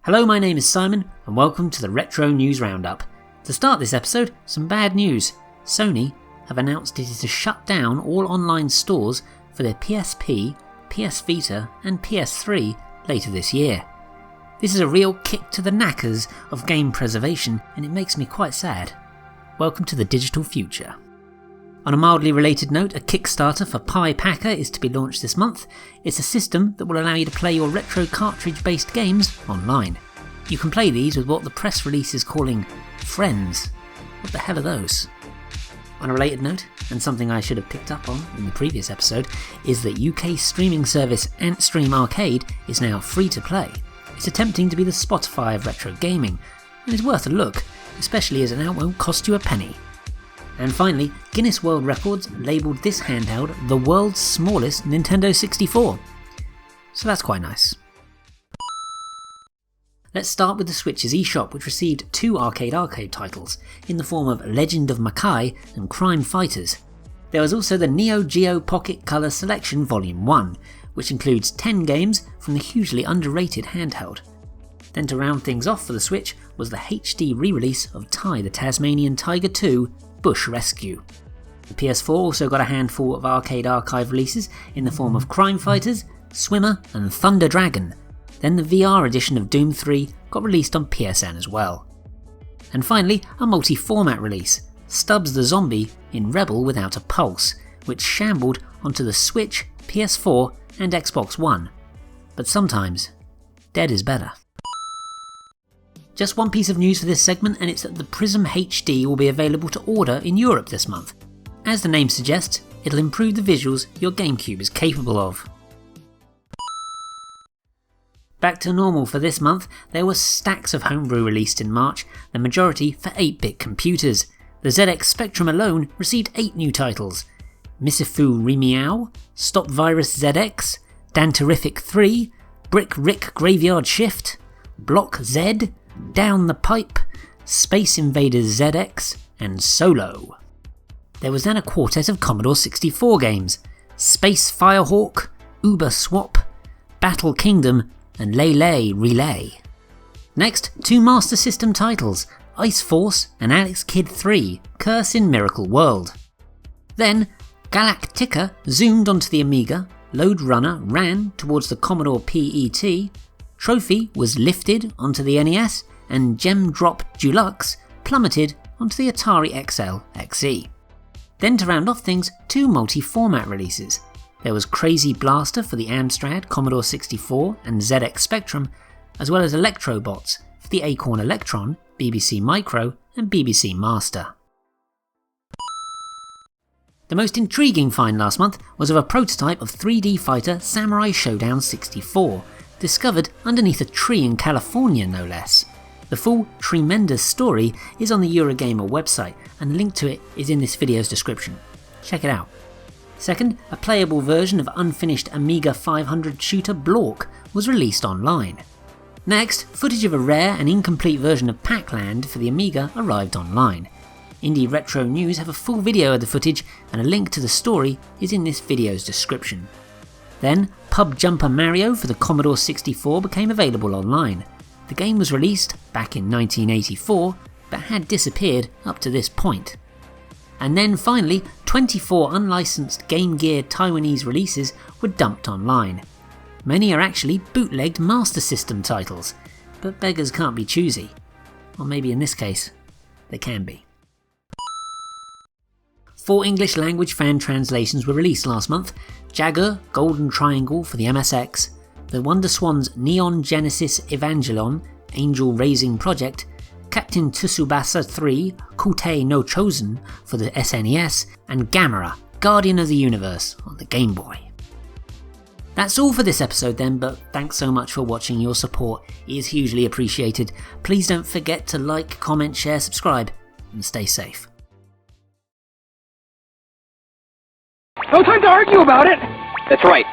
Hello, my name is Simon, and welcome to the Retro News Roundup. To start this episode, some bad news. Sony have announced it is to shut down all online stores for their PSP, PS Vita and PS3 later this year. This is a real kick to the knackers of game preservation, and it makes me quite sad. Welcome to the digital future. On a mildly related note, a Kickstarter for Packer is to be launched this month. It's a system that will allow you to play your retro cartridge-based games online. You can play these with what the press release is calling friends. What the hell are those? On a related note, and something I should have picked up on in the previous episode, is that UK streaming service Antstream Arcade is now free to play. It's attempting to be the Spotify of retro gaming, and is worth a look, especially as it now won't cost you a penny. And finally, Guinness World Records labelled this handheld the world's smallest Nintendo 64. So that's quite nice. Let's start with the Switch's eShop, which received two arcade titles, in the form of Legend of Makai and Crime Fighters. There was also the Neo Geo Pocket Colour Selection Volume 1, which includes 10 games from the hugely underrated handheld. Then to round things off for the Switch was the HD re-release of the Tasmanian Tiger 2 Bush Rescue. The PS4 also got a handful of arcade archive releases in the form of Crime Fighters, Swimmer and Thunder Dragon. Then the VR edition of Doom 3 got released on PSN as well. And finally, a multi-format release, Stubbs the Zombie in Rebel Without a Pulse, which shambled onto the Switch, PS4 and Xbox One. But sometimes, dead is better. Just one piece of news for this segment, and it's that the Prism HD will be available to order in Europe this month. As the name suggests, it'll improve the visuals your GameCube is capable of. Back to normal for this month, there were stacks of Homebrew released in March, the majority for 8-bit computers. The ZX Spectrum alone received 8 new titles: Misifu Remeow, Stop Virus ZX, Danterrifik III, Brick Rick Graveyard Shift, BlockZ, Down the Pipe, Space Invaders ZX, and Solo. There was then a quartet of Commodore 64 games: Space Firehawk, Uber Swap, Battle Kingdom, and Lay Relay. Next, 2 Master System titles, Ice Force and Alex Kidd 3, Curse in Miracle World. Then, Galactica zoomed onto the Amiga, Lode Runner ran towards the Commodore PET, Trophy was lifted onto the NES, and Gem Drop Deluxe plummeted onto the Atari XL XE. Then to round off things, 2 multi-format releases. There was Crazy Blaster for the Amstrad, Commodore 64 and ZX Spectrum, as well as Electrobots for the Acorn Electron, BBC Micro and BBC Master. The most intriguing find last month was of a prototype of 3D fighter Samurai Showdown 64, discovered underneath a tree in California no less. The full tremendous story is on the Eurogamer website, and the link to it is in this video's description. Check it out. Second, a playable version of unfinished Amiga 500 shooter Blork was released online. Next, footage of a rare and incomplete version of Pac-Land for the Amiga arrived online. Indie Retro News have a full video of the footage, and a link to the story is in this video's description. Then, Pub Jumper Mario for the Commodore 64 became available online. The game was released back in 1984, but had disappeared up to this point. And then finally, 24 unlicensed Game Gear Taiwanese releases were dumped online. Many are actually bootlegged Master System titles, but beggars can't be choosy. Or maybe in this case, they can be. 4 English language fan translations were released last month: Jagger Golden Triangle for the MSX, the Wonder Swans Neon Genesis Evangelion Angel Raising Project, Captain Tsubasa 3 Kutei no Chosen for the SNES, and Gamera Guardian of the Universe on the Game Boy. That's all for this episode then, but thanks so much for watching. Your support is hugely appreciated. Please don't forget to like, comment, share, subscribe, and stay safe. No time to argue about it! That's right.